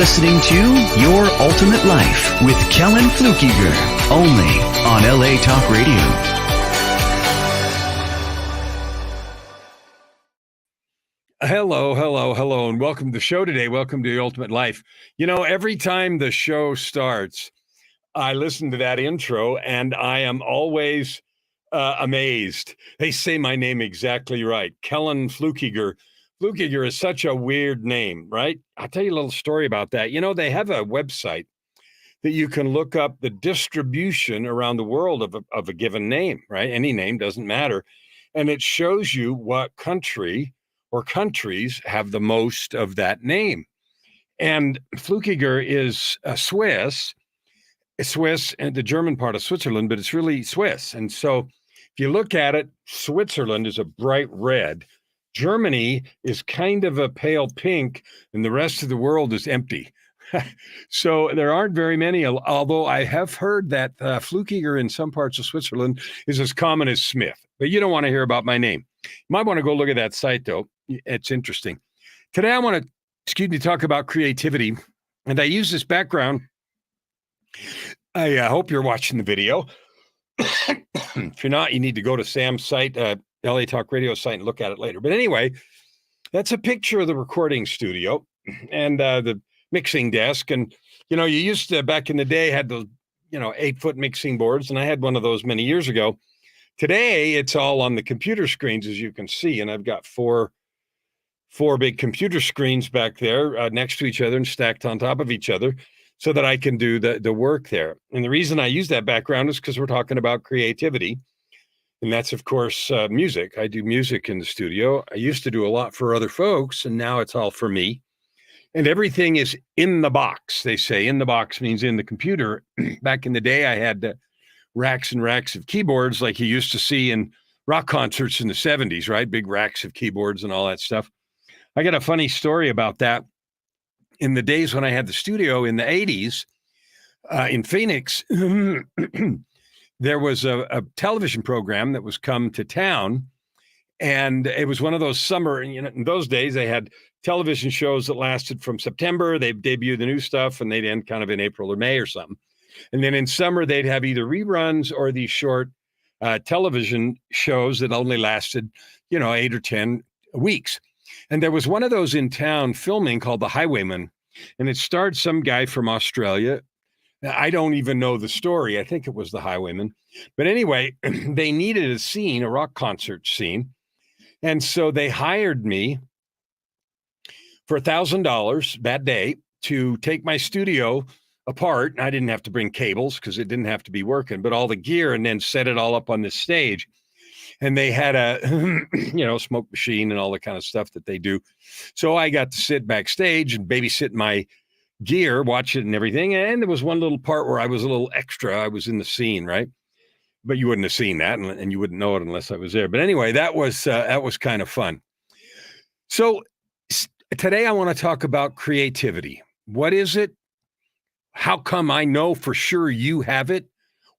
listening to Your Ultimate Life with Kellan Fluckiger, only on LA Talk Radio. Hello, and welcome to the show today. Welcome to Your Ultimate Life. You know, every time the show starts, I listen to that intro, and I am always amazed. They say my name exactly right. Kellan Fluckiger. Fluckiger is such a weird name, right? I'll tell you a little story about that. You know, they have a website that you can look up the distribution around the world of a given name, right? Any name, doesn't matter. And it shows you what country or countries have the most of that name. And Fluckiger is Swiss and the German part of Switzerland, but it's really Swiss. And so if you look at it, Switzerland is a bright red. Germany is kind of a pale pink, and the rest of the world is empty. So there aren't very many, although I have heard that Fluckiger in some parts of Switzerland is as common as Smith. But you don't want to hear about my name. You might want to go look at that site, though. It's interesting. Today I want to, talk about creativity, and I use this background. I hope you're watching the video. If you're not, you need to go to Sam's site, LA Talk Radio site, and look at it later. But anyway, that's a picture of the recording studio and the mixing desk. And, you used to, back in the day, had those, 8-foot mixing boards. And I had one of those many years ago. Today, it's all on the computer screens, as you can see. And I've got four big computer screens back there next to each other and stacked on top of each other so that I can do the work there. And the reason I use that background is because we're talking about creativity. And that's, of course, music. I do music in the studio. I used to do a lot for other folks, and now it's all for me. And everything is in the box. They say in the box means in the computer. Back in the day, I had racks and racks of keyboards like you used to see in rock concerts in the 70s, right? Big racks of keyboards and all that stuff. I got a funny story about that. In the days when I had the studio in the 80s in Phoenix, there was a television program that was come to town, and it was one of those summer, in those days they had television shows that lasted from September. They'd debut the new stuff, and they'd end kind of in April or May or something. And then in summer, they'd have either reruns or these short television shows that only lasted, 8 or 10 weeks. And there was one of those in town filming called The Highwayman, and it starred some guy from Australia. I don't even know the story. I think it was The Highwayman. But anyway, they needed a scene, a rock concert scene. And so they hired me for $1,000 that day to take my studio apart. I didn't have to bring cables because it didn't have to be working, but all the gear, and then set it all up on this stage. And they had a, smoke machine and all the kind of stuff that they do. So I got to sit backstage and babysit my gear, watch it and everything. And there was one little part where I was a little extra. I was in the scene, right? But you wouldn't have seen that, and you wouldn't know it unless I was there. But anyway, that was kind of fun. So today I want to talk about creativity. What is it? How come I know for sure you have it?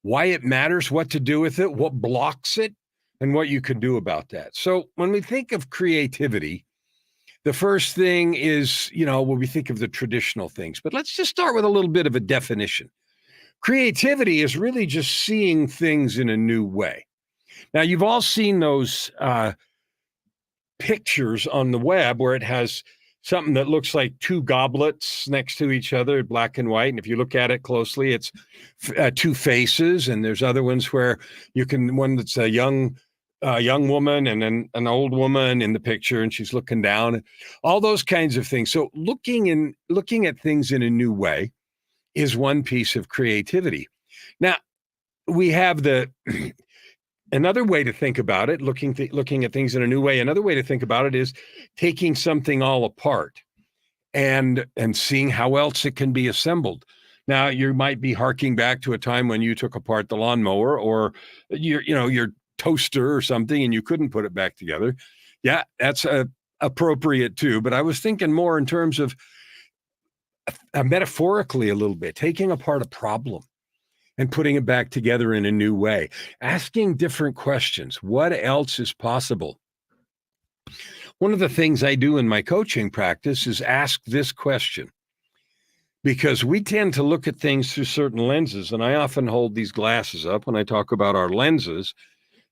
Why it matters, what to do with it, what blocks it, and what you can do about that. So when we think of creativity, the first thing is, when we think of the traditional things, but let's just start with a little bit of a definition. Creativity is really just seeing things in a new way. Now, you've all seen those pictures on the web where it has something that looks like two goblets next to each other, black and white. And if you look at it closely, it's two faces. And there's other ones where one that's a young woman and then an old woman in the picture, and she's looking down, all those kinds of things. So looking at things in a new way is one piece of creativity. Now, we have another way to think about it, looking at things in a new way. Another way to think about it is taking something all apart and seeing how else it can be assembled. Now, you might be harking back to a time when you took apart the lawnmower or your toaster or something, and you couldn't put it back together. Yeah, that's appropriate too. But I was thinking more in terms of metaphorically a little bit, taking apart a problem and putting it back together in a new way, asking different questions. What else is possible? One of the things I do in my coaching practice is ask this question. because we tend to look at things through certain lenses. And I often hold these glasses up when I talk about our lenses.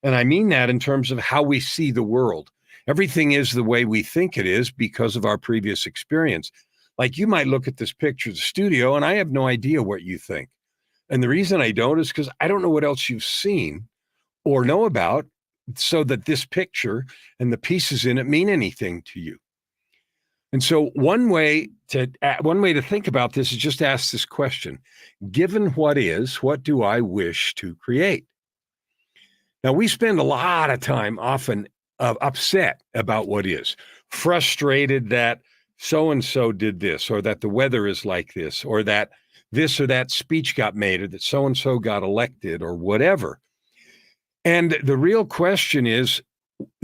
And I mean that in terms of how we see the world. Everything is the way we think it is because of our previous experience. Like you might look at this picture of the studio and I have no idea what you think. And the reason I don't is because I don't know what else you've seen or know about so that this picture and the pieces in it mean anything to you. And so one way to think about this is just ask this question: given what is, what do I wish to create? Now, we spend a lot of time often upset about what is, frustrated that so-and-so did this, or that the weather is like this, or that this or that speech got made, or that so-and-so got elected, or whatever. And the real question is,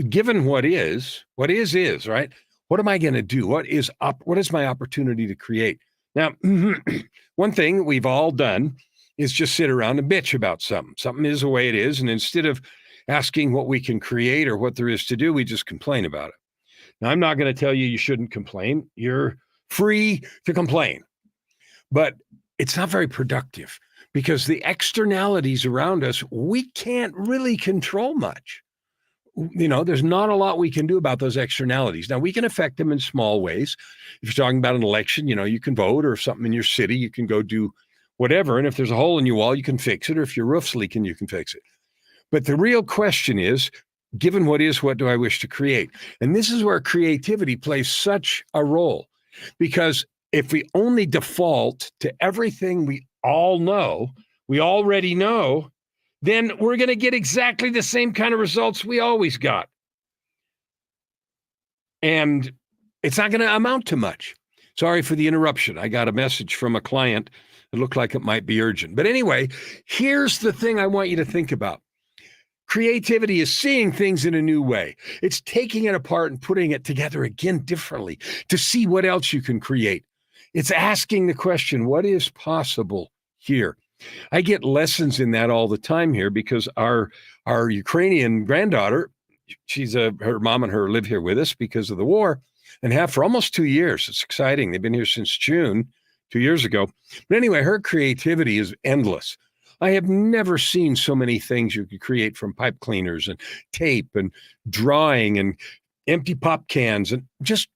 given what is, right? What am I going to do? What is my opportunity to create? Now, one thing we've all done is just sit around and bitch about something. Something is the way it is. And instead of asking what we can create or what there is to do, we just complain about it. Now, I'm not going to tell you shouldn't complain. You're free to complain. But it's not very productive because the externalities around us, we can't really control much. There's not a lot we can do about those externalities. Now, we can affect them in small ways. If you're talking about an election, you can vote, or something in your city, you can go do whatever. And if there's a hole in your wall, you can fix it. Or if your roof's leaking, you can fix it. But the real question is, given what is, what do I wish to create? And this is where creativity plays such a role. Because if we only default to everything we all know, we already know, then we're going to get exactly the same kind of results we always got. And it's not going to amount to much. Sorry for the interruption. I got a message from a client. It looked like it might be urgent. But anyway, here's the thing I want you to think about. Creativity is seeing things in a new way. It's taking it apart and putting it together again differently to see what else you can create. It's asking the question, what is possible here? I get lessons in that all the time here because our Ukrainian granddaughter, her mom and her live here with us because of the war and have for almost 2 years. It's exciting. They've been here since June, 2 years ago. But anyway, her creativity is endless. I have never seen so many things you could create from pipe cleaners and tape and drawing and empty pop cans and just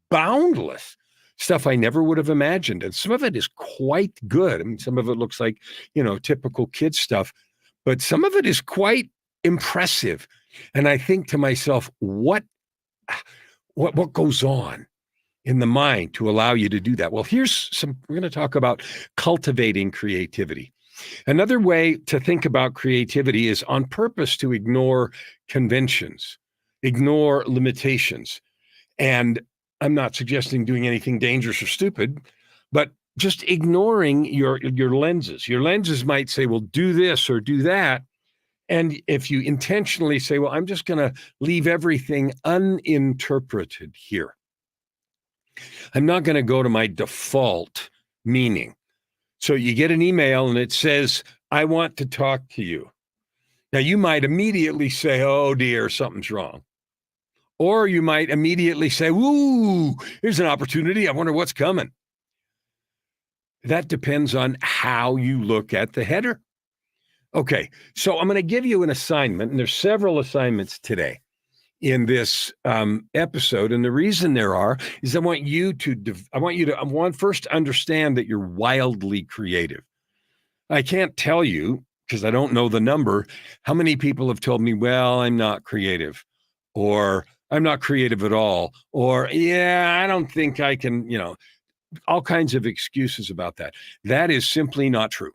boundless stuff I never would have imagined. And some of it is quite good. I mean, some of it looks like, typical kid stuff, but some of it is quite impressive. And I think to myself, what goes on in the mind to allow you to do that? Well, we're going to talk about cultivating creativity. Another way to think about creativity is on purpose to ignore conventions, ignore limitations. And I'm not suggesting doing anything dangerous or stupid, but just ignoring your lenses. Your lenses might say, well, do this or do that. And if you intentionally say, well, I'm just going to leave everything uninterpreted here. I'm not going to go to my default meaning. So you get an email and it says, I want to talk to you. Now, you might immediately say, oh, dear, something's wrong. Or you might immediately say, ooh, here's an opportunity. I wonder what's coming. That depends on how you look at the header. Okay, so I'm going to give you an assignment, and there's several assignments today in this episode. And the reason there are is I want first to understand that you're wildly creative. I can't tell you, because I don't know the number, how many people have told me, well, I'm not creative, or I'm not creative at all, or yeah, I don't think I can, all kinds of excuses about that. That is simply not true.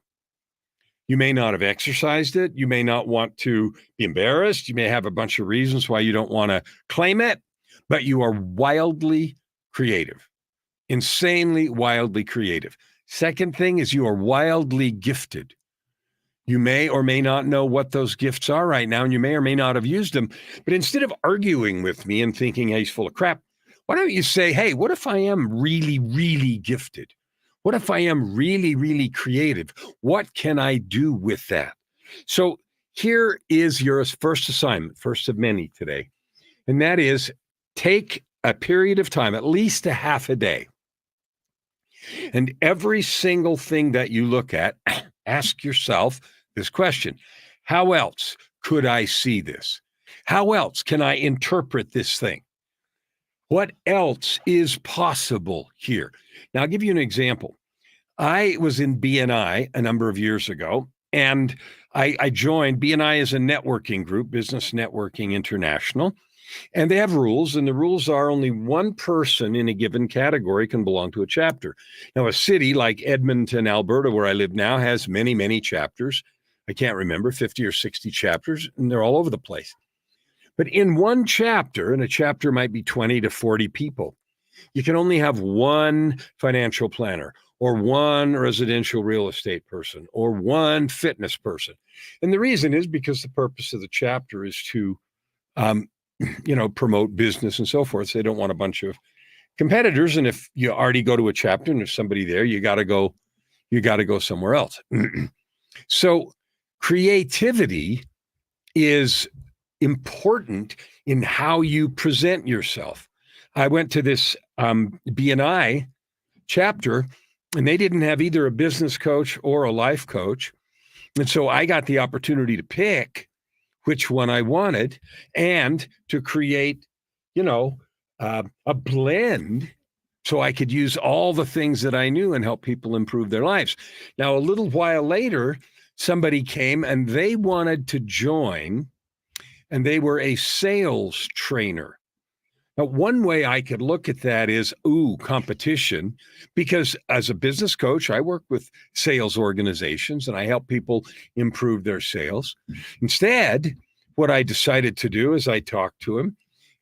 You may not have exercised it. You may not want to be embarrassed. You may have a bunch of reasons why you don't want to claim it, but you are wildly creative, insanely wildly creative. Second thing is you are wildly gifted. You may or may not know what those gifts are right now, and you may or may not have used them. But instead of arguing with me and thinking, hey, he's full of crap, why don't you say, hey, what if I am really, really gifted? What if I am really, really creative? What can I do with that? So here is your first assignment, first of many today. And that is take a period of time, at least a half a day, And every single thing that you look at, ask yourself this question: how else could I see this? How else can I interpret this thing? What else is possible here? Now, I'll give you an example. I was in BNI a number of years ago, and I joined. BNI is a networking group, Business Networking International, and they have rules, and the rules are only one person in a given category can belong to a chapter. Now, a city like Edmonton, Alberta, where I live now, has many, many chapters. I can't remember, 50 or 60 chapters, and they're all over the place. But in one chapter, and a chapter might be 20 to 40 people, you can only have one financial planner or one residential real estate person or one fitness person. And the reason is because the purpose of the chapter is to, promote business and so forth. So they don't want a bunch of competitors. And if you already go to a chapter and there's somebody there, you got to go somewhere else. So creativity is important in how you present yourself. I went to this BNI chapter, and they didn't have either a business coach or a life coach. And so I got the opportunity to pick which one I wanted and to create, a blend so I could use all the things that I knew and help people improve their lives. Now, a little while later, somebody came and they wanted to join, and they were a sales trainer. Now, one way I could look at that is, competition, because as a business coach, I work with sales organizations and I help people improve their sales. Instead, what I decided to do is I talked to him,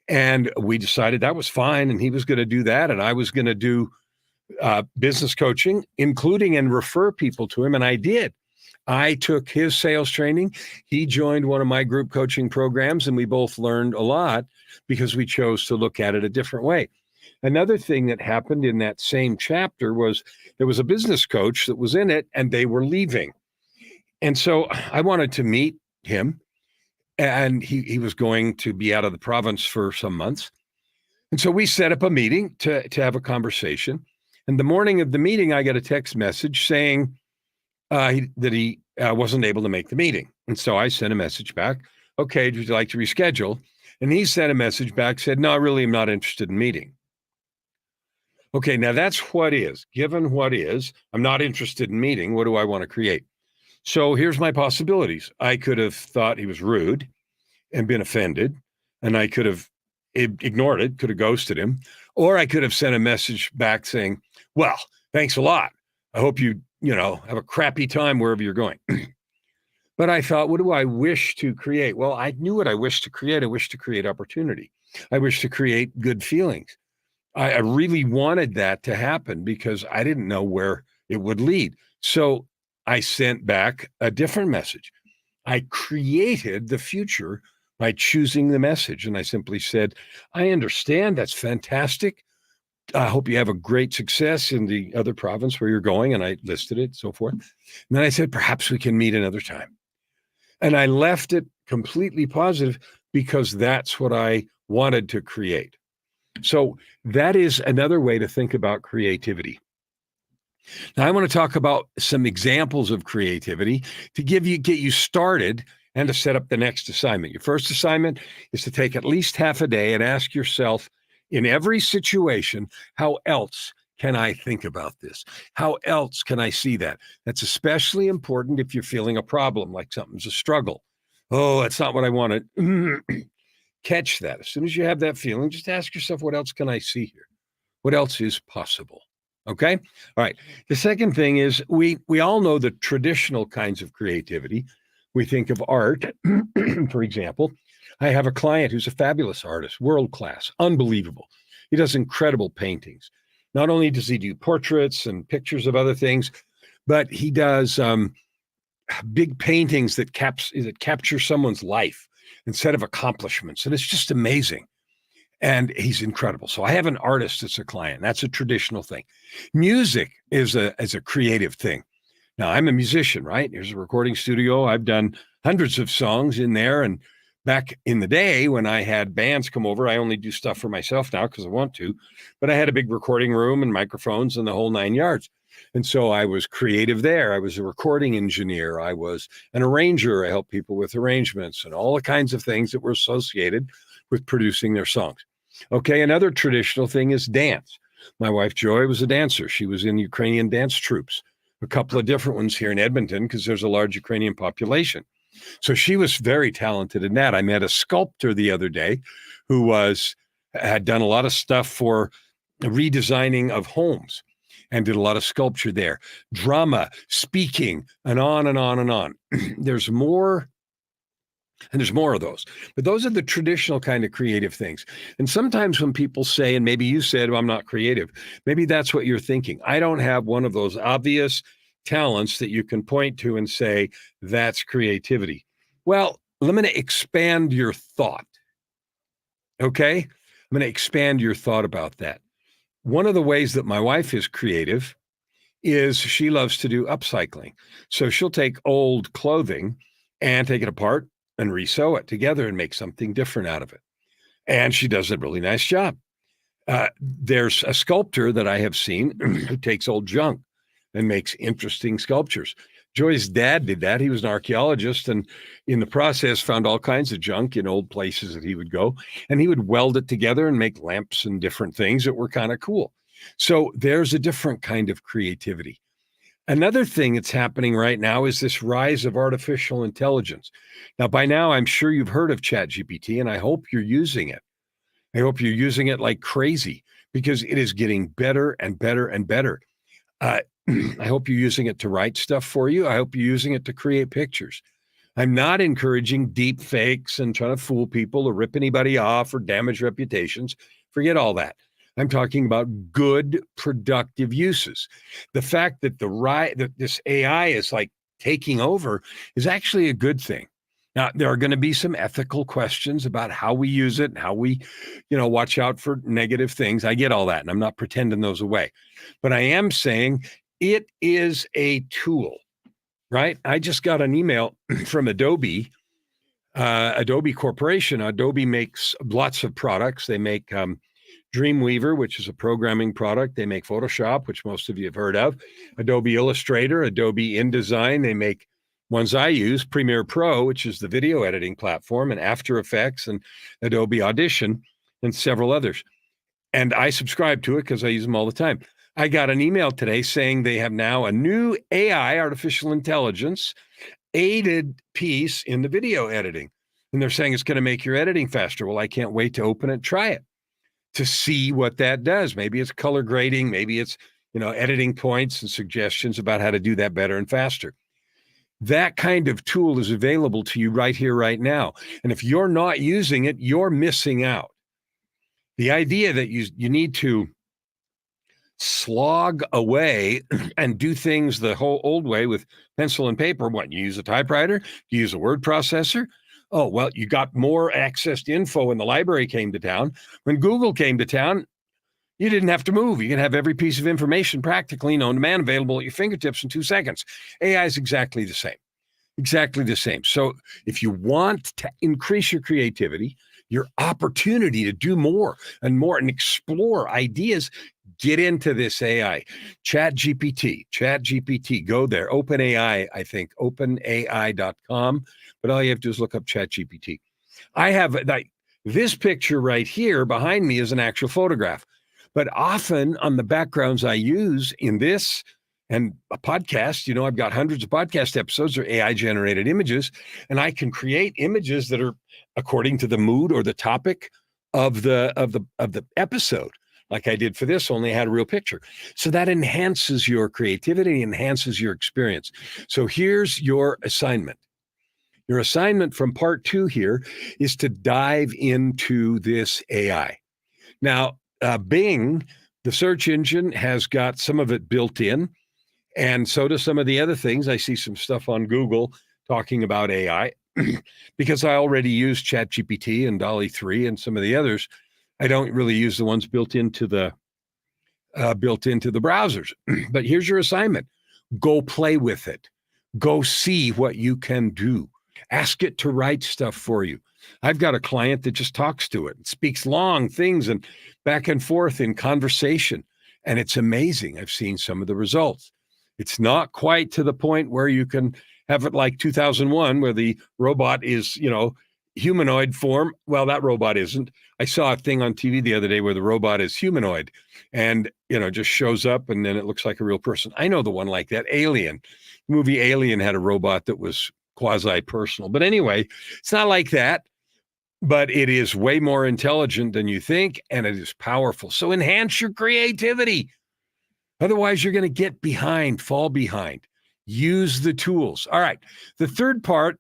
and we decided that was fine, and he was going to do that, and I was going to do business coaching, including and refer people to him, and I did. I took his sales training. He joined one of my group coaching programs, and we both learned a lot because we chose to look at it a different way. Another thing that happened in that same chapter was there was a business coach that was in it, and they were leaving. And so I wanted to meet him, and he was going to be out of the province for some months. And so we set up a meeting to have a conversation. And the morning of the meeting, I got a text message saying that he wasn't able to make the meeting. And so I sent a message back, okay, would you like to reschedule? And he sent a message back, said, no, I really am not interested in meeting. Okay, now that's what is. Given what is, I'm not interested in meeting. What do I want to create? So here's my possibilities. I could have thought he was rude and been offended, and I could have ignored it, could have ghosted him, or I could have sent a message back saying, well, thanks a lot. I hope you have a crappy time wherever you're going. But I thought, what do I wish to create? Well, I knew what I wished to create. I wish to create opportunity. I wish to create good feelings. I really wanted that to happen because I didn't know where it would lead. So I sent back a different message. I created the future by choosing the message. And I simply said, I understand. That's fantastic. I hope you have a great success in the other province where you're going. And I listed it, so forth. And then I said, perhaps we can meet another time. And I left it completely positive because that's what I wanted to create. So that is another way to think about creativity. Now, I want to talk about some examples of creativity to get you started and to set up the next assignment. Your first assignment is to take at least half a day and ask yourself, in every situation, how else can I think about this? How else can I see that? That's especially important if you're feeling a problem, like something's a struggle. Oh, that's not what I wanted. Catch that. As soon as you have that feeling, just ask yourself, what else can I see here? What else is possible? Okay? All right. The second thing is we all know the traditional kinds of creativity. We think of art, for example. I have a client who's a fabulous artist, world-class, unbelievable. He does incredible paintings. Not only does he do portraits and pictures of other things, but he does big paintings that capture someone's life and set of accomplishments. And it's just amazing. And he's incredible. So I have an artist that's a client. That's a traditional thing. Music is a creative thing. Now, I'm a musician, right? Here's a recording studio. I've done hundreds of songs in there, and Back in the day when I had bands come over, I only do stuff for myself now because I want to, but I had a big recording room and microphones and the whole 9 yards. And so I was creative there. I was a recording engineer. I was an arranger. I helped people with arrangements and all the kinds of things that were associated with producing their songs. Okay, another traditional thing is dance. My wife Joy was a dancer. She was in Ukrainian dance troops, a couple of different ones here in Edmonton because there's a large Ukrainian population. So she was very talented in that. I met a sculptor the other day who had done a lot of stuff for redesigning of homes and did a lot of sculpture there. Drama, speaking, and on and on and on. There's more. And there's more of those. But those are the traditional kind of creative things. And sometimes when people say, and maybe you said, well, I'm not creative, maybe that's what you're thinking. I don't have one of those obvious talents that you can point to and say, that's creativity. Well, I'm going to expand your thought. Okay? I'm going to expand your thought about that. One of the ways that my wife is creative is she loves to do upcycling. So she'll take old clothing and take it apart and resew it together and make something different out of it. And she does a really nice job. There's a sculptor that I have seen who takes old junk and makes interesting sculptures. Joy's dad did that. He was an archaeologist and in the process found all kinds of junk in old places that he would go. And he would weld it together and make lamps and different things that were kind of cool. So there's a different kind of creativity. Another thing that's happening right now is this rise of artificial intelligence. Now, by now, I'm sure you've heard of ChatGPT, and I hope you're using it. I hope you're using it like crazy because it is getting better and better and better. I hope you're using it to write stuff for you. I hope you're using it to create pictures. I'm not encouraging deep fakes and trying to fool people or rip anybody off or damage reputations. Forget all that. I'm talking about good, productive uses. The fact that that this AI is like taking over is actually a good thing. Now, there are going to be some ethical questions about how we use it and how we, watch out for negative things. I get all that, and I'm not pretending those away. But I am saying it is a tool, right? I just got an email from Adobe Corporation. Adobe makes lots of products. They make Dreamweaver, which is a programming product. They make Photoshop, which most of you have heard of, Adobe Illustrator, Adobe InDesign. They make ones I use, Premiere Pro, which is the video editing platform, and After Effects and Adobe Audition and several others. And I subscribe to it because I use them all the time. I got an email today saying they have now a new AI, artificial intelligence, aided piece in the video editing. And they're saying it's going to make your editing faster. Well, I can't wait to open it, try it, to see what that does. Maybe it's color grading, maybe it's, editing points and suggestions about how to do that better and faster. That kind of tool is available to you right here, right now. And if you're not using it, you're missing out. The idea that you need to slog away and do things the whole old way with pencil and paper. What, you use a typewriter? You use a word processor? Oh, well, you got more access to info when the library came to town. When Google came to town, you didn't have to move. You can have every piece of information practically known to man available at your fingertips in 2 seconds. AI is exactly the same. Exactly the same. So if you want to increase your creativity, your opportunity to do more and explore ideas, get into this AI. ChatGPT, go there. OpenAI, I think, openai.com. But all you have to do is look up ChatGPT. I have this picture right here behind me is an actual photograph. But often on the backgrounds I use in this and a podcast, I've got hundreds of podcast episodes or AI generated images, and I can create images that are according to the mood or the topic of the episode. Like I did for this, only had a real picture. So that enhances your creativity, enhances your experience. So here's your assignment. Your assignment from part 2 here is to dive into this AI. Now, Bing, the search engine, has got some of it built in, and so do some of the other things. I see some stuff on Google talking about AI because I already use ChatGPT and DALL-E 3 and some of the others. I don't really use the ones built into the browsers. But here's your assignment. Go play with it. Go see what you can do. Ask it to write stuff for you. I've got a client that just talks to it and speaks long things and back and forth in conversation. And it's amazing. I've seen some of the results. It's not quite to the point where you can have it like 2001, where the robot is, humanoid form. Well, that robot isn't. I saw a thing on TV the other day where the robot is humanoid and, just shows up and then it looks like a real person. I know the one like that, Alien. The movie Alien had a robot that was quasi-personal. But anyway, it's not like that, but it is way more intelligent than you think, and it is powerful. So enhance your creativity. Otherwise, you're going to get behind, fall behind. Use the tools. All right. The third part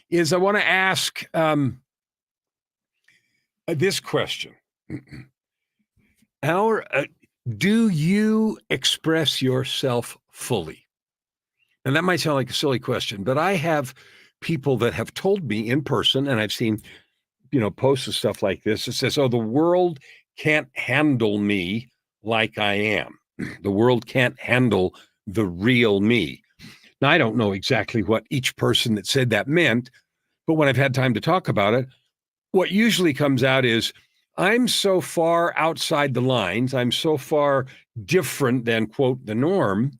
is I want to ask this question. Do you express yourself fully? And that might sound like a silly question, but I have people that have told me in person, and I've seen, posts of stuff like this. It says, oh, the world can't handle me like I am. The world can't handle the real me. Now, I don't know exactly what each person that said that meant, but when I've had time to talk about it, what usually comes out is, I'm so far outside the lines, I'm so far different than, quote, the norm,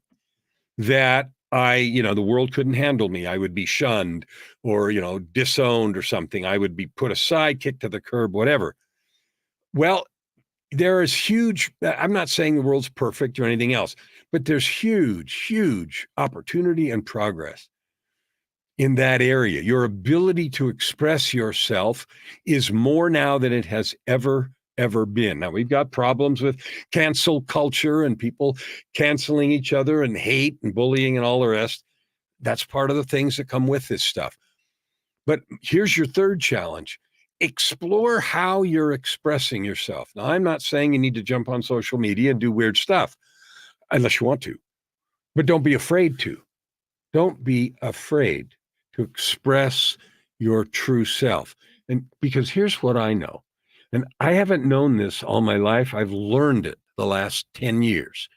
that the world couldn't handle me. I would be shunned or, disowned or something. I would be put aside, kicked to the curb, whatever. Well, there is huge, I'm not saying the world's perfect or anything else, but there's huge, huge opportunity and progress in that area. Your ability to express yourself is more now than it has ever been. Now, we've got problems with cancel culture and people canceling each other and hate and bullying and all the rest. That's part of the things that come with this stuff. But here's your third challenge. Explore how you're expressing yourself. Now, I'm not saying you need to jump on social media and do weird stuff unless you want to, but don't be afraid to. Don't be afraid to express your true self. And because here's what I know. And I haven't known this all my life. I've learned it the last 10 years.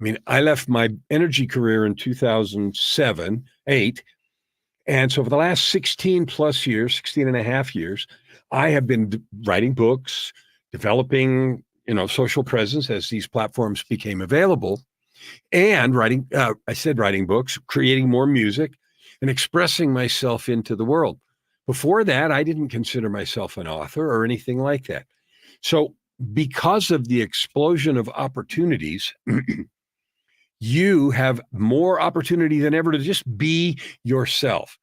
I mean, I left my energy career in 2007, 8. And so for the last 16 plus years, 16 and a half years, I have been writing books, developing, social presence as these platforms became available, and writing books, creating more music, and expressing myself into the world. Before that, I didn't consider myself an author or anything like that. So because of the explosion of opportunities, you have more opportunity than ever to just be yourself.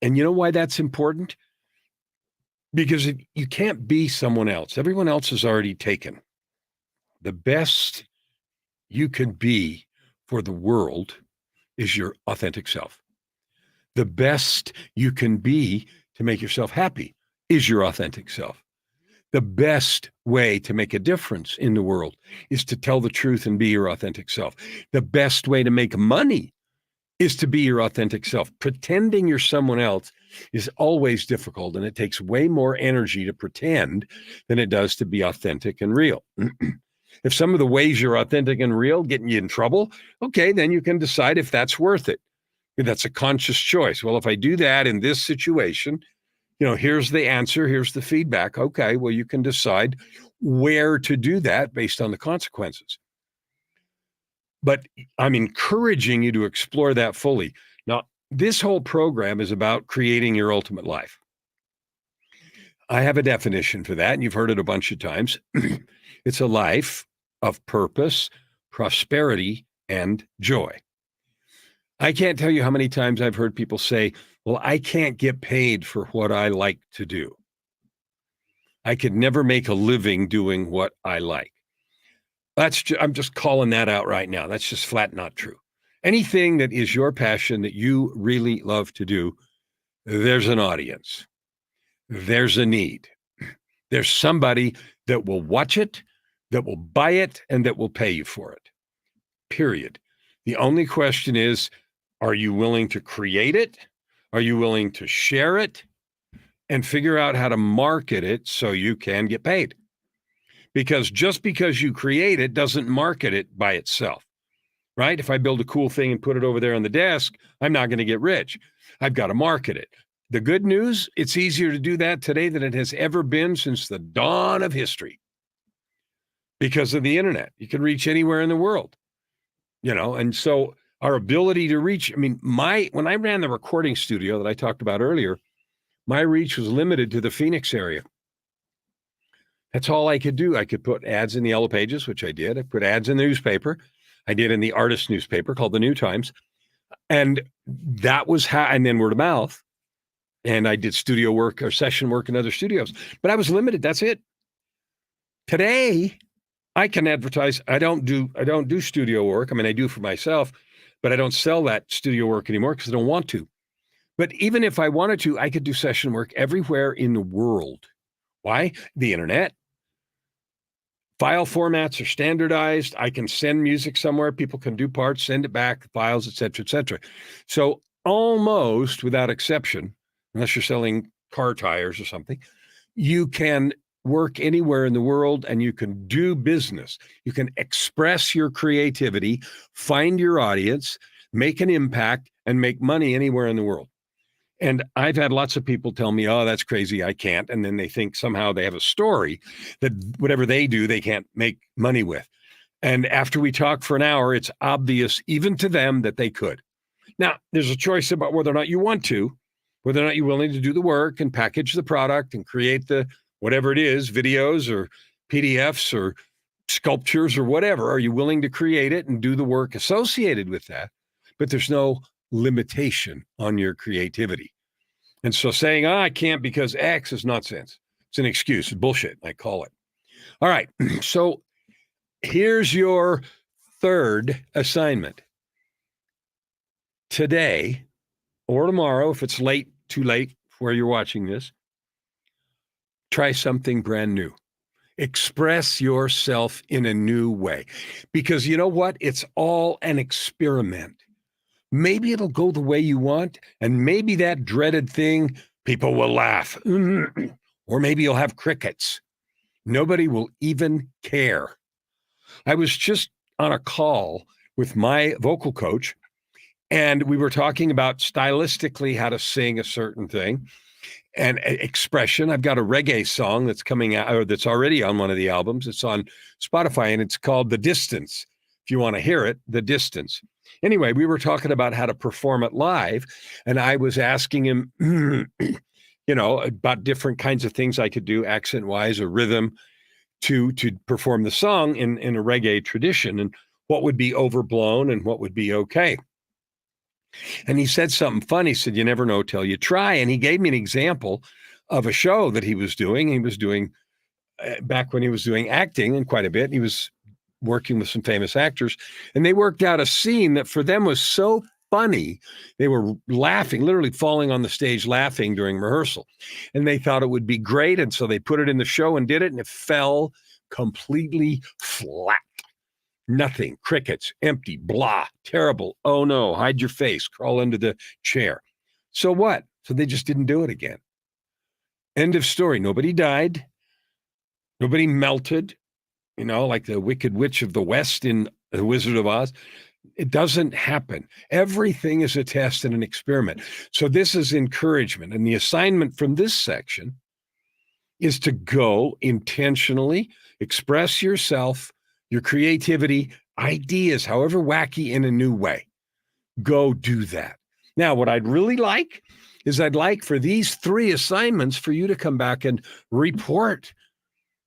And you know why that's important? Because you can't be someone else. Everyone else is already taken. The best you can be for the world is your authentic self. The best you can be to make yourself happy is your authentic self. The best way to make a difference in the world is to tell the truth and be your authentic self. The best way to make money is to be your authentic self. Pretending you're someone else is always difficult, and it takes way more energy to pretend than it does to be authentic and real. If some of the ways you're authentic and real getting you in trouble, okay, then you can decide if that's worth it. That's a conscious choice. Well, if I do that in this situation, here's the answer, here's the feedback. Okay, well, you can decide where to do that based on the consequences. But I'm encouraging you to explore that fully. Now, this whole program is about creating your ultimate life. I have a definition for that, and you've heard it a bunch of times. It's a life of purpose, prosperity, and joy. I can't tell you how many times I've heard people say, well, I can't get paid for what I like to do. I could never make a living doing what I like. I'm just calling that out right now. That's just flat not true. Anything that is your passion that you really love to do, there's an audience. There's a need. There's somebody that will watch it, that will buy it, and that will pay you for it. Period. The only question is, are you willing to create it? Are you willing to share it and figure out how to market it so you can get paid? Because just because you create it doesn't market it by itself, right? If I build a cool thing and put it over there on the desk, I'm not going to get rich. I've got to market it. The good news, it's easier to do that today than it has ever been since the dawn of history because of the internet. You can reach anywhere in the world, and so our ability to reach, I mean, when I ran the recording studio that I talked about earlier, my reach was limited to the Phoenix area. That's all I could do. I could put ads in the Yellow Pages, which I did. I put ads in the newspaper. I did in the artist newspaper called the New Times. And that was how, and then word of mouth. And I did studio work or session work in other studios, but I was limited. That's it. Today, I can advertise. I don't do studio work. I mean, I do for myself, but I don't sell that studio work anymore because I don't want to. But even if I wanted to, I could do session work everywhere in the world. Why? The internet. File formats are standardized. I can send music somewhere. People can do parts, send it back, files, et cetera, et cetera. So almost without exception, unless you're selling car tires or something, you can work anywhere in the world and you can do business. You can express your creativity, find your audience, make an impact, and make money anywhere in the world. And I've had lots of people tell me, oh, that's crazy, I can't. And then they think somehow they have a story that whatever they do, they can't make money with. And after we talk for an hour, it's obvious even to them that they could. Now, there's a choice about whether or not you want to, whether or not you're willing to do the work and package the product and create the whatever it is, videos or PDFs or sculptures or whatever. Are you willing to create it and do the work associated with that? But there's no limitation on your creativity. And so saying, I can't because X is nonsense. It's an excuse. It's bullshit, I call it. All right. So here's your third assignment. Today or tomorrow, if it's too late where you're watching this, try something brand new. Express yourself in a new way. Because you know what? It's all an experiment. Maybe it'll go the way you want, and maybe that dreaded thing, people will laugh. Or maybe you'll have crickets. Nobody will even care. I was just on a call with my vocal coach, and we were talking about stylistically how to sing a certain thing and expression. I've got a reggae song that's coming out, or that's already on one of the albums. It's on Spotify, and it's called The Distance. If you want to hear it, The Distance. Anyway, we were talking about how to perform it live, and I was asking him, about different kinds of things I could do accent-wise or rhythm to perform the song in a reggae tradition, and what would be overblown and what would be okay. And he said something funny. He said, you never know till you try. And he gave me an example of a show that he was doing. He was doing back when he was doing acting and quite a bit. He was working with some famous actors, and they worked out a scene that for them was so funny. They were laughing, literally falling on the stage laughing during rehearsal. And they thought it would be great. And so they put it in the show and did it, and it fell completely flat. Nothing, crickets, empty, blah, terrible. Oh no, hide your face, crawl under the chair. So what? So they just didn't do it again. End of story. Nobody died. Nobody melted, like the Wicked Witch of the West in The Wizard of Oz. It doesn't happen. Everything is a test and an experiment. So this is encouragement. And the assignment from this section is to go intentionally express yourself, your creativity, ideas, however wacky, in a new way. Go do that. Now, what I'd really like is I'd like for these 3 assignments for you to come back and report.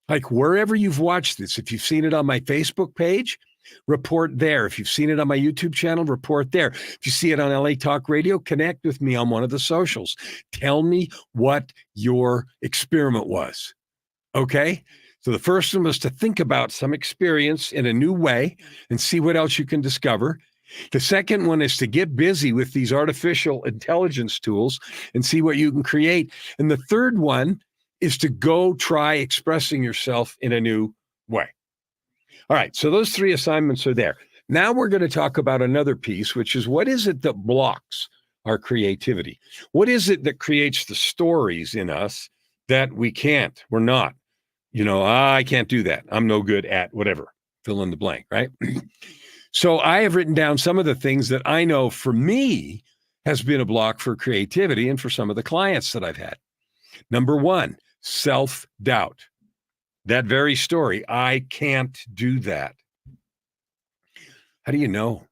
Like wherever you've watched this, if you've seen it on my Facebook page, report there. If you've seen it on my YouTube channel, report there. If you see it on LA Talk Radio, connect with me on one of the socials. Tell me what your experiment was. Okay? So the first one was to think about some experience in a new way and see what else you can discover. The second one is to get busy with these artificial intelligence tools and see what you can create. And the third one is to go try expressing yourself in a new way. All right, so those 3 assignments are there. Now we're going to talk about another piece, which is what is it that blocks our creativity? What is it that creates the stories in us that we're not? I can't do that. I'm no good at whatever, fill in the blank, right? So I have written down some of the things that I know for me has been a block for creativity and for some of the clients that I've had. Number one, self-doubt. That very story, I can't do that. How do you know?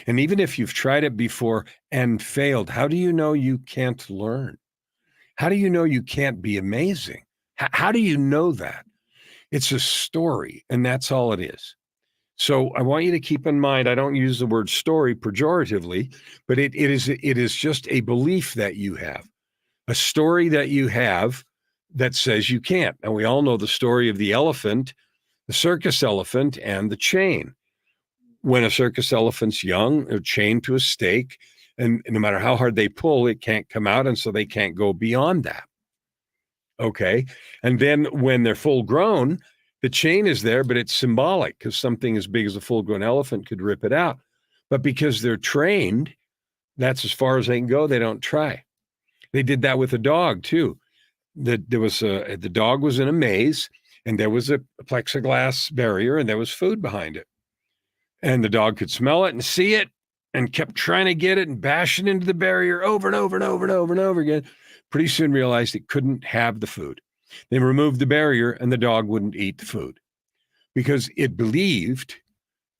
And even if you've tried it before and failed, how do you know you can't learn? How do you know you can't be amazing? How do you know that? It's a story, and that's all it is. So I want you to keep in mind, I don't use the word story pejoratively, but it is just a belief that you have, a story that you have that says you can't. And we all know the story of the elephant, the circus elephant, and the chain. When a circus elephant's young, they're chained to a stake, and no matter how hard they pull, it can't come out, and so they can't go beyond that. Okay. And then when they're full grown, the chain is there, but it's symbolic because something as big as a full grown elephant could rip it out. But because they're trained, that's as far as they can go. They don't try. They did that with a dog too. The dog was in a maze, and there was a plexiglass barrier, and there was food behind it. And the dog could smell it and see it and kept trying to get it and bashing into the barrier over and over and over and over and over again. Pretty soon realized it couldn't have the food. They removed the barrier, and the dog wouldn't eat the food because it believed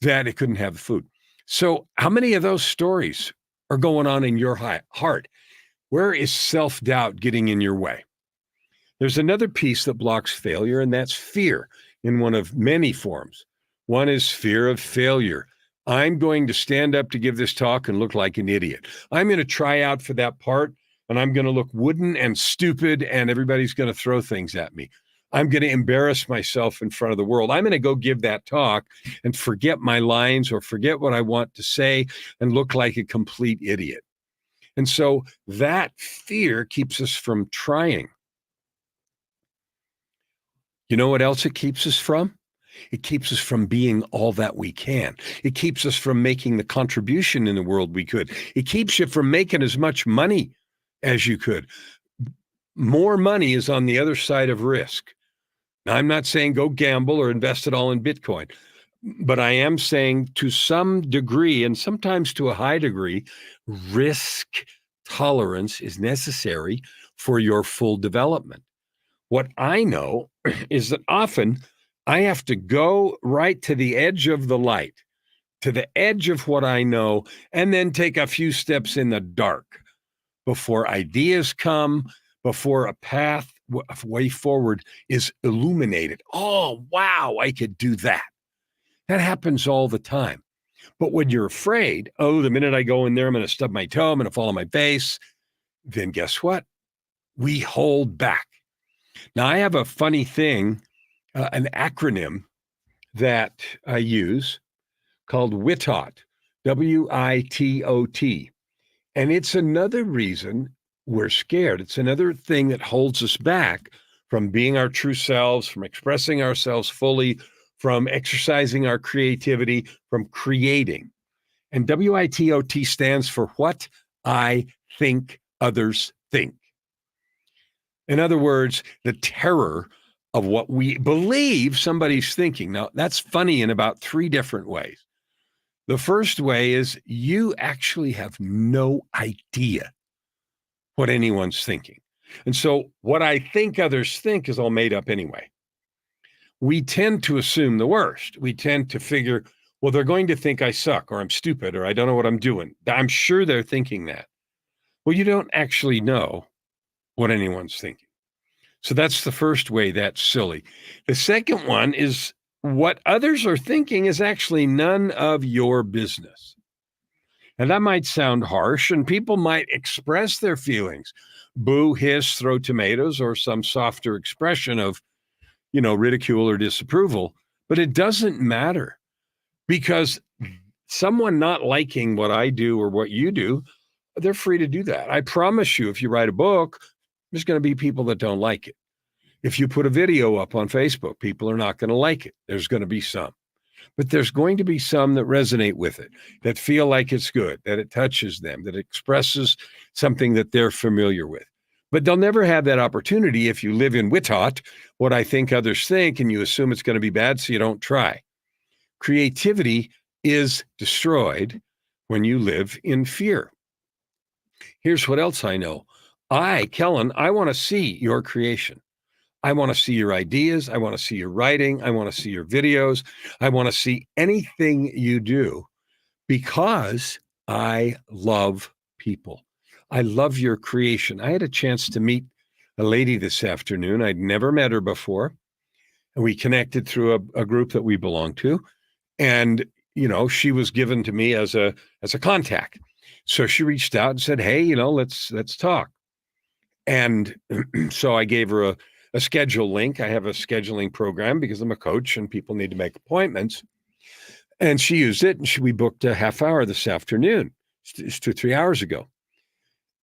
that it couldn't have the food. So how many of those stories are going on in your heart? Where is self-doubt getting in your way? There's another piece that blocks failure, and that's fear in one of many forms. One is fear of failure. I'm going to stand up to give this talk and look like an idiot. I'm going to try out for that part, and I'm going to look wooden and stupid, and everybody's going to throw things at me. I'm going to embarrass myself in front of the world. I'm going to go give that talk and forget my lines or forget what I want to say and look like a complete idiot. And so that fear keeps us from trying. You know what else it keeps us from? It keeps us from being all that we can. It keeps us from making the contribution in the world we could. It keeps you from making as much money as you could. More money is on the other side of risk. Now, I'm not saying go gamble or invest it all in Bitcoin, but I am saying to some degree, and sometimes to a high degree, risk tolerance is necessary for your full development. What I know is that often I have to go right to the edge of the light, to the edge of what I know, and then take a few steps in the dark before ideas come, before a path, a way forward is illuminated. Oh, wow, I could do that. That happens all the time. But when you're afraid, oh, the minute I go in there, I'm going to stub my toe, I'm going to fall on my face, then guess what? We hold back. Now, I have a funny thing, an acronym that I use called WITOT, WITOT. And it's another reason we're scared. It's another thing that holds us back from being our true selves, from expressing ourselves fully, from exercising our creativity, from creating. And WITOT stands for what I think others think. In other words, the terror of what we believe somebody's thinking. Now, that's funny in about three different ways. The first way is you actually have no idea what anyone's thinking. And so what I think others think is all made up anyway. We tend to assume the worst. We tend to figure, well, they're going to think I suck or I'm stupid or I don't know what I'm doing. I'm sure they're thinking that. Well, you don't actually know what anyone's thinking. So that's the first way that's silly. The second one is what others are thinking is actually none of your business. And that might sound harsh, and people might express their feelings, boo, hiss, throw tomatoes, or some softer expression of, ridicule or disapproval. But it doesn't matter because someone not liking what I do or what you do, they're free to do that. I promise you, if you write a book, there's going to be people that don't like it. If you put a video up on Facebook, people are not going to like it. There's going to be some. But there's going to be some that resonate with it, that feel like it's good, that it touches them, that expresses something that they're familiar with. But they'll never have that opportunity if you live in WITOT, what I think others think, and you assume it's going to be bad, so you don't try. Creativity is destroyed when you live in fear. Here's what else I know. Kellan, I want to see your creation. I want to see your ideas. I want to see your writing. I want to see your videos. I want to see anything you do because I love people. I love your creation. I had a chance to meet a lady this afternoon. I'd never met her before. And we connected through a group that we belong to. And, she was given to me as a contact. So she reached out and said, hey, let's talk. And so I gave her a schedule link. I have a scheduling program because I'm a coach and people need to make appointments. And she used it, and we booked a half hour this afternoon. It's 2-3 hours ago.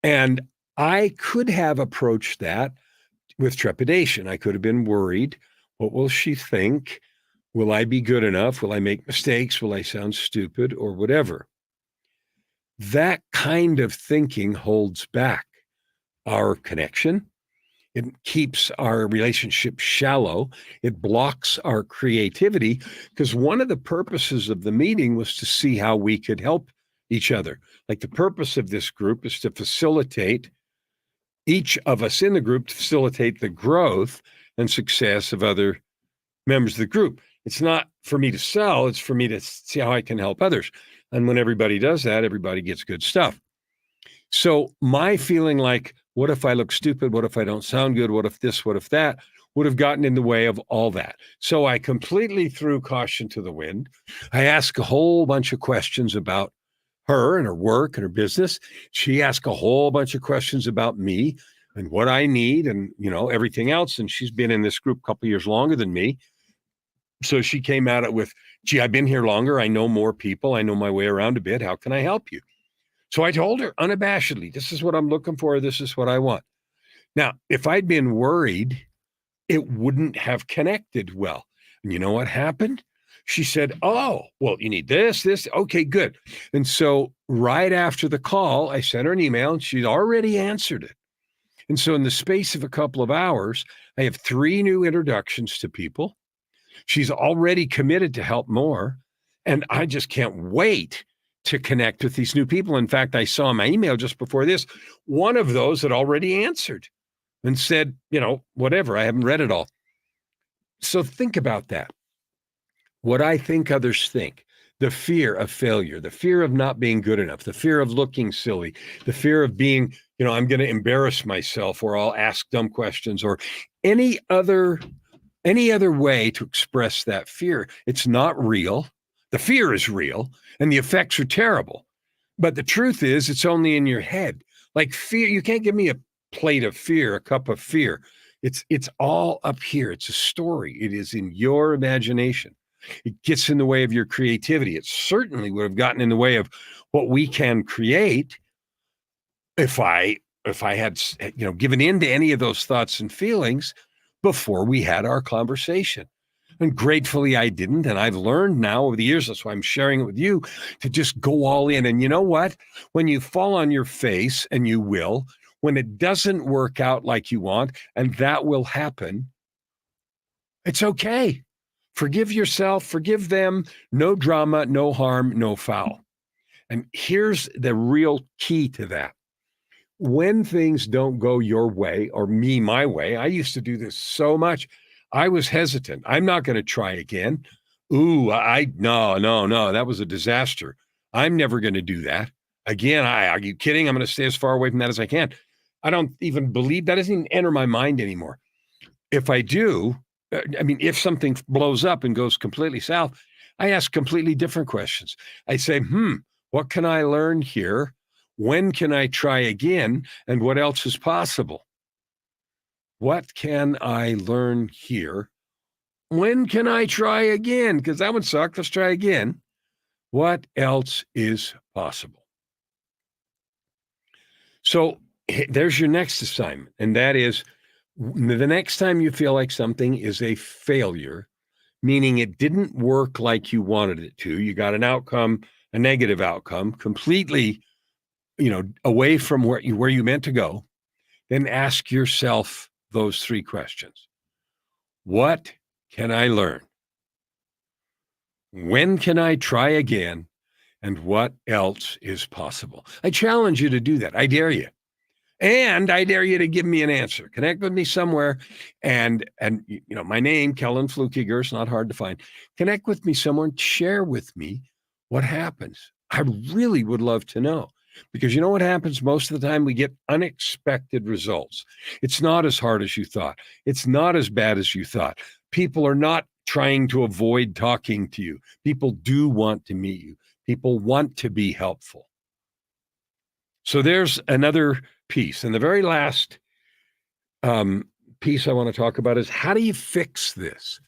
And I could have approached that with trepidation. I could have been worried. What will she think? Will I be good enough? Will I make mistakes? Will I sound stupid or whatever? That kind of thinking holds back our connection. It keeps our relationship shallow. It blocks our creativity because one of the purposes of the meeting was to see how we could help each other. Like the purpose of this group is to facilitate each of us in the group, to facilitate the growth and success of other members of the group. It's not for me to sell, it's for me to see how I can help others. And when everybody does that, everybody gets good stuff. So my feeling like, what if I look stupid? What if I don't sound good? What if this? What if that? Would have gotten in the way of all that. So I completely threw caution to the wind. I asked a whole bunch of questions about her and her work and her business. She asked a whole bunch of questions about me and what I need and, everything else. And she's been in this group a couple of years longer than me. So she came at it with, gee, I've been here longer. I know more people. I know my way around a bit. How can I help you? So I told her unabashedly, this is what I'm looking for. This is what I want. Now, if I'd been worried, it wouldn't have connected well. And you know what happened? She said, oh, well, you need this. Okay, good. And so right after the call, I sent her an email and she'd already answered it. And so in the space of a couple of hours, I have 3 new introductions to people. She's already committed to help more. And I just can't wait to connect with these new people. In fact, I saw in my email just before this, one of those had already answered and said, whatever, I haven't read it all. So think about that. What I think others think, the fear of failure, the fear of not being good enough, the fear of looking silly, the fear of being, I'm going to embarrass myself or I'll ask dumb questions or any other way to express that fear. It's not real. The fear is real and the effects are terrible. But the truth is, it's only in your head. Like fear, you can't give me a plate of fear, a cup of fear. It's all up here. It's a story. It is in your imagination. It gets in the way of your creativity. It certainly would have gotten in the way of what we can create if I had, given in to any of those thoughts and feelings before we had our conversation. And gratefully I didn't. And I've learned now over the years, that's why I'm sharing it with you, to just go all in. And you know what? When you fall on your face, and you will, when it doesn't work out like you want, and that will happen, it's okay. Forgive yourself, forgive them. No drama, no harm, no foul. And here's the real key to that. When things don't go your way or me my way, I used to do this so much. I was hesitant. I'm not going to try again. No, that was a disaster. I'm never going to do that again. Are you kidding? I'm going to stay as far away from that as I can. I don't even believe that doesn't even enter my mind anymore. If I do, if something blows up and goes completely south, I ask completely different questions. I say, what can I learn here? When can I try again? And what else is possible? What can I learn here? When can I try again? Because that one sucked. Let's try again. What else is possible? So there's your next assignment. And that is the next time you feel like something is a failure, meaning it didn't work like you wanted it to, you got an outcome, a negative outcome, completely away from where you meant to go, then ask yourself those 3 questions. What can I learn? When can I try again? And what else is possible? I challenge you to do that. I dare you. And I dare you to give me an answer. Connect with me somewhere. And my name, Kellan Fluckiger, is not hard to find. Connect with me somewhere and share with me what happens. I really would love to know. Because you know what happens most of the time? We get unexpected results. It's not as hard as you thought. It's not as bad as you thought. People are not trying to avoid talking to you. People do want to meet you. People want to be helpful. So there's another piece. And the very last piece I want to talk about is, how do you fix this?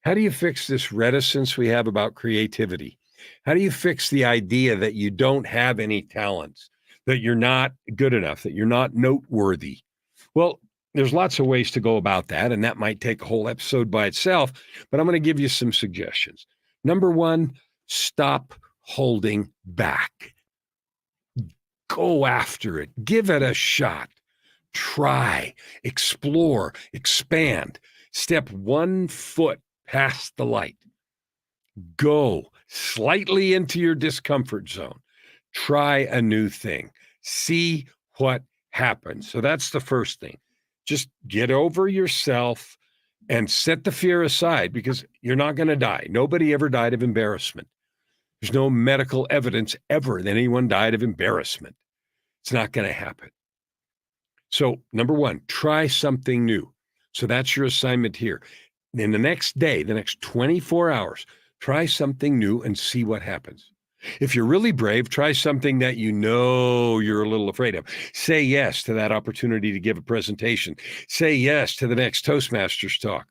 How do you fix this reticence we have about creativity? How do you fix the idea that you don't have any talents, that you're not good enough, that you're not noteworthy? Well, there's lots of ways to go about that, and that might take a whole episode by itself, but I'm going to give you some suggestions. Number one, stop holding back. Go after it. Give it a shot. Try, explore, expand. Step 1 foot past the light. Go slightly into your discomfort zone. Try a new thing. See what happens. So that's the first thing. Just get over yourself and set the fear aside, because you're not going to die. Nobody ever died of embarrassment. There's no medical evidence ever that anyone died of embarrassment. It's not going to happen. So, number one, try something new. So that's your assignment here. In the next day, the next 24 hours, try something new and see what happens. If you're really brave, try something that you know you're a little afraid of. Say yes to that opportunity to give a presentation. Say yes to the next Toastmasters talk.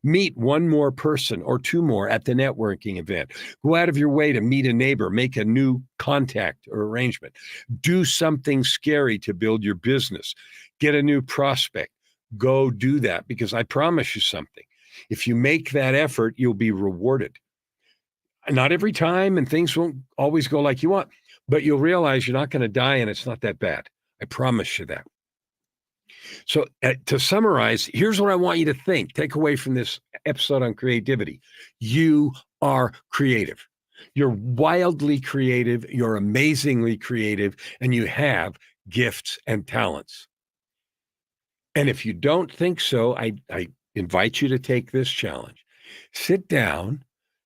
Meet one more person or two more at the networking event. Go out of your way to meet a neighbor, make a new contact or arrangement. Do something scary to build your business. Get a new prospect. Go do that, because I promise you something. If you make that effort, you'll be rewarded. Not every time, and things won't always go like you want, but you'll realize you're not going to die, and it's not that bad. I promise you that. So to summarize, here's what I want you to think. Take away from this episode on creativity. You are creative. You're wildly creative. You're amazingly creative, and you have gifts and talents. And if you don't think so, I invite you to take this challenge. Sit down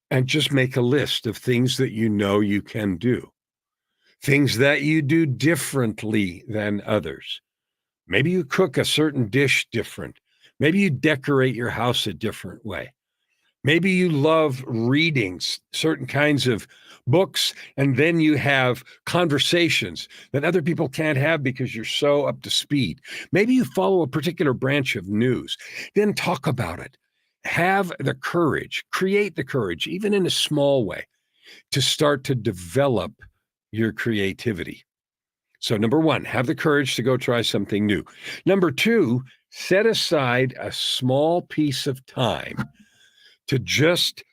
and just make a list of things that you know you can do, things that you do differently than others. Maybe you cook a certain dish different. Maybe you decorate your house a different way. Maybe you love reading certain kinds of books, and then you have conversations that other people can't have because you're so up to speed. Maybe you follow a particular branch of news. Then talk about it. Have the courage, create the courage, even in a small way, to start to develop your creativity. So number one, have the courage to go try something new. Number two, set aside a small piece of time to just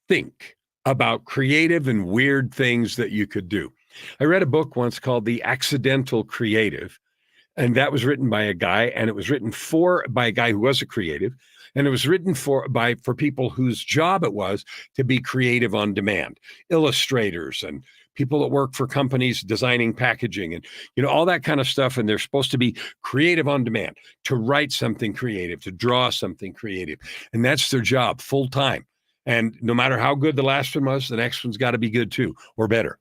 think about creative and weird things that you could do. I read a book once called The Accidental Creative, and that was written by a guy, and it was written by a guy who was a creative, and it was written for people whose job it was to be creative on demand, illustrators and people that work for companies designing packaging and all that kind of stuff. And they're supposed to be creative on demand, to write something creative, to draw something creative. And that's their job full time. And no matter how good the last one was, the next one's got to be good too, or better.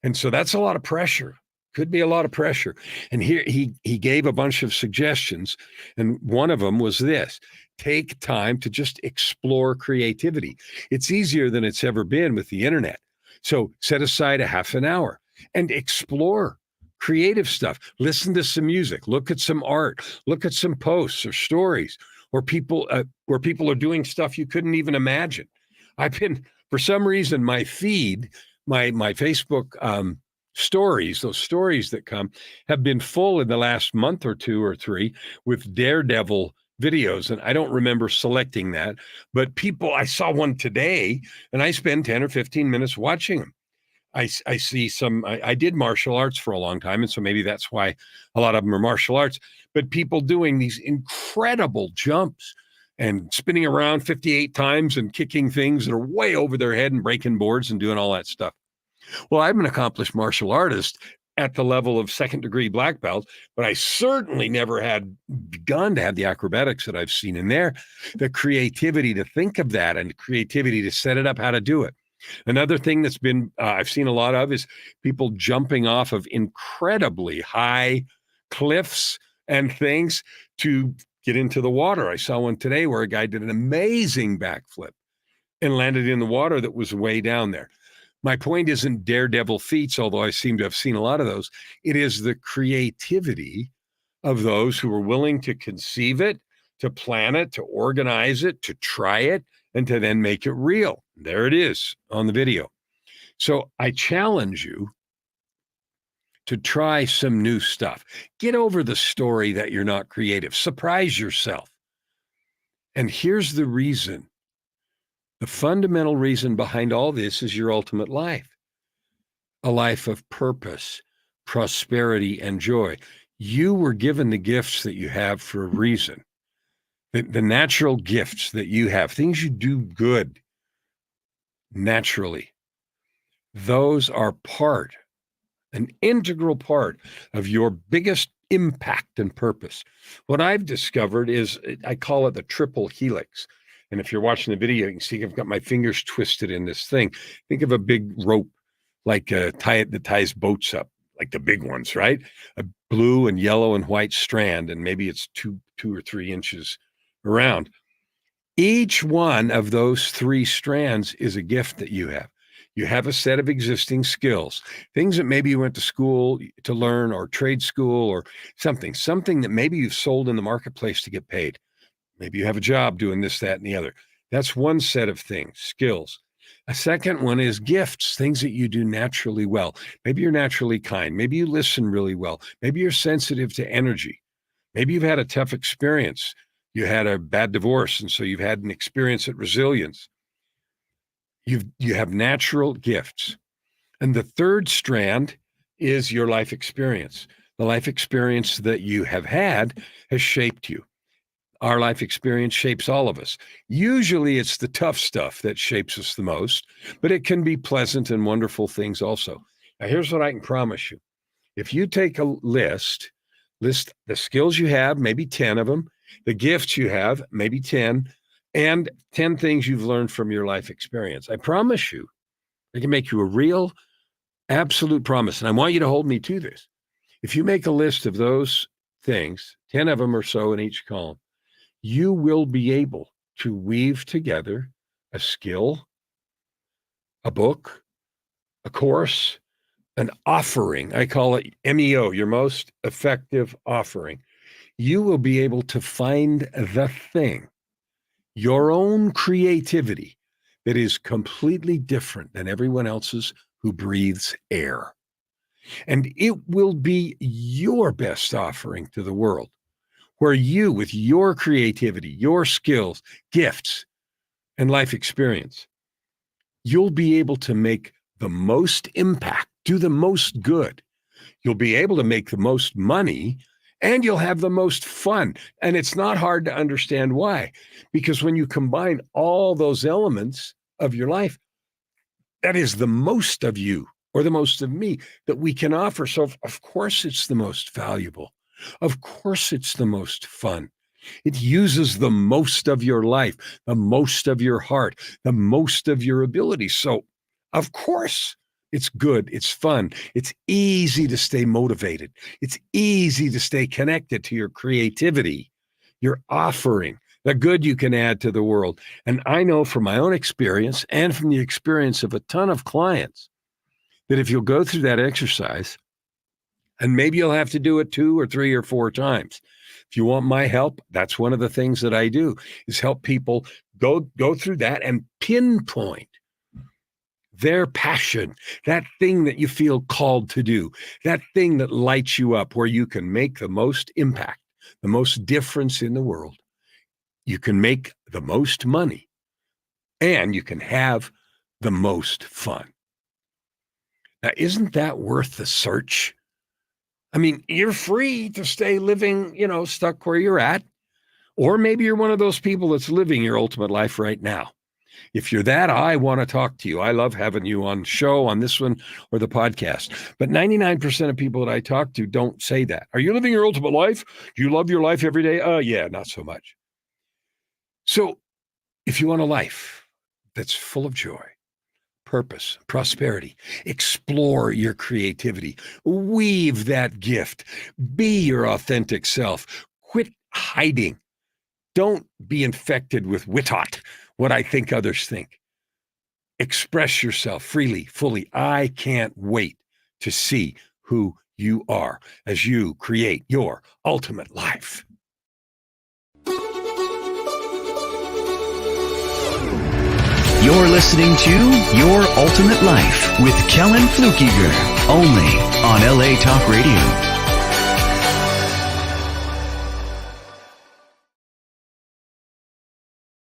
And so that's a lot of pressure. Could be a lot of pressure. And here he gave a bunch of suggestions. And one of them was this: take time to just explore creativity. It's easier than it's ever been with the internet. So set aside a half an hour and explore creative stuff. Listen to some music, look at some art, look at some posts or stories, or people where people are doing stuff you couldn't even imagine. For some reason, my feed, my Facebook stories, those stories that come, have been full in the last month or two or three with Daredevil videos. And I don't remember selecting that, but I saw one today, and I spend 10 or 15 minutes watching them. I see I did martial arts for a long time, and so maybe that's why a lot of them are martial arts, but people doing these incredible jumps, and spinning around 58 times and kicking things that are way over their head and breaking boards and doing all that stuff. Well, I'm an accomplished martial artist at the level of second-degree black belt, but I certainly never had begun to have the acrobatics that I've seen in there, the creativity to think of that and creativity to set it up, how to do it. Another thing that's been I've seen a lot of is people jumping off of incredibly high cliffs and things to get into the water. I saw one today where a guy did an amazing backflip and landed in the water that was way down there. My point isn't daredevil feats, although I seem to have seen a lot of those. It is the creativity of those who are willing to conceive it, to plan it, to organize it, to try it, and to then make it real. There it is on the video. So I challenge you to try some new stuff. Get over the story that you're not creative. Surprise yourself. And here's the reason. The fundamental reason behind all this is your ultimate life, a life of purpose, prosperity, and joy. You were given the gifts that you have for a reason. The natural gifts that you have, things you do good naturally, those are an integral part of your biggest impact and purpose. What I've discovered is, I call it the triple helix. And if you're watching the video, you can see I've got my fingers twisted in this thing. Think of a big rope, like that ties boats up, like the big ones, right? A blue and yellow and white strand, and maybe it's two or 3 inches around. Each one of those 3 strands is a gift that you have. You have a set of existing skills, things that maybe you went to school to learn, or trade school, or something that maybe you've sold in the marketplace to get paid. Maybe you have a job doing this, that, and the other. That's one set of things, skills. A second one is gifts, things that you do naturally well. Maybe you're naturally kind. Maybe you listen really well. Maybe you're sensitive to energy. Maybe you've had a tough experience. You had a bad divorce, and so you've had an experience at resilience. You have natural gifts. And the third strand is your life experience. The life experience that you have had has shaped you. Our life experience shapes all of us. Usually it's the tough stuff that shapes us the most, but it can be pleasant and wonderful things also. Now, here's what I can promise you. If you take a list the skills you have, maybe 10 of them, the gifts you have, maybe 10, and 10 things you've learned from your life experience, I promise you, I can make you a real, absolute promise. And I want you to hold me to this. If you make a list of those things, 10 of them or so in each column, you will be able to weave together a skill, a book, a course, an offering. I call it MEO, your most effective offering. You will be able to find the thing, your own creativity, that is completely different than everyone else's who breathes air. And it will be your best offering to the world, where you, with your creativity, your skills, gifts, and life experience, you'll be able to make the most impact, do the most good. You'll be able to make the most money, and you'll have the most fun. And it's not hard to understand why, because when you combine all those elements of your life, that is the most of you, or the most of me, that we can offer. So of course it's the most valuable. Of course it's the most fun. It uses the most of your life, the most of your heart, the most of your ability. So of course it's good. It's fun. It's easy to stay motivated. It's easy to stay connected to your creativity, your offering, the good you can add to the world. And I know from my own experience and from the experience of a ton of clients that if you'll go through that exercise, and maybe you'll have to do it 2 or 3 or 4 times. If you want my help, that's one of the things that I do, is help people go through that and pinpoint their passion, that thing that you feel called to do, that thing that lights you up, where you can make the most impact, the most difference in the world. You can make the most money, and you can have the most fun. Now, isn't that worth the search? I mean, you're free to stay living, stuck where you're at, Or maybe you're one of those people that's living your ultimate life right now. If you're that, I want to talk to you. I love having you on the show, on this one, or the podcast. But 99% of people that I talk to don't say that. Are you living your ultimate life? Do you love your life every day? Yeah, not so much. So if you want a life that's full of joy, purpose, prosperity, explore your creativity, weave that gift, be your authentic self, quit hiding. Don't be infected with witot, what I think others think. Express yourself freely, fully. I can't wait to see who you are as you create your ultimate life. You're listening to Your Ultimate Life with Kellan Fluckiger, only on LA Talk Radio.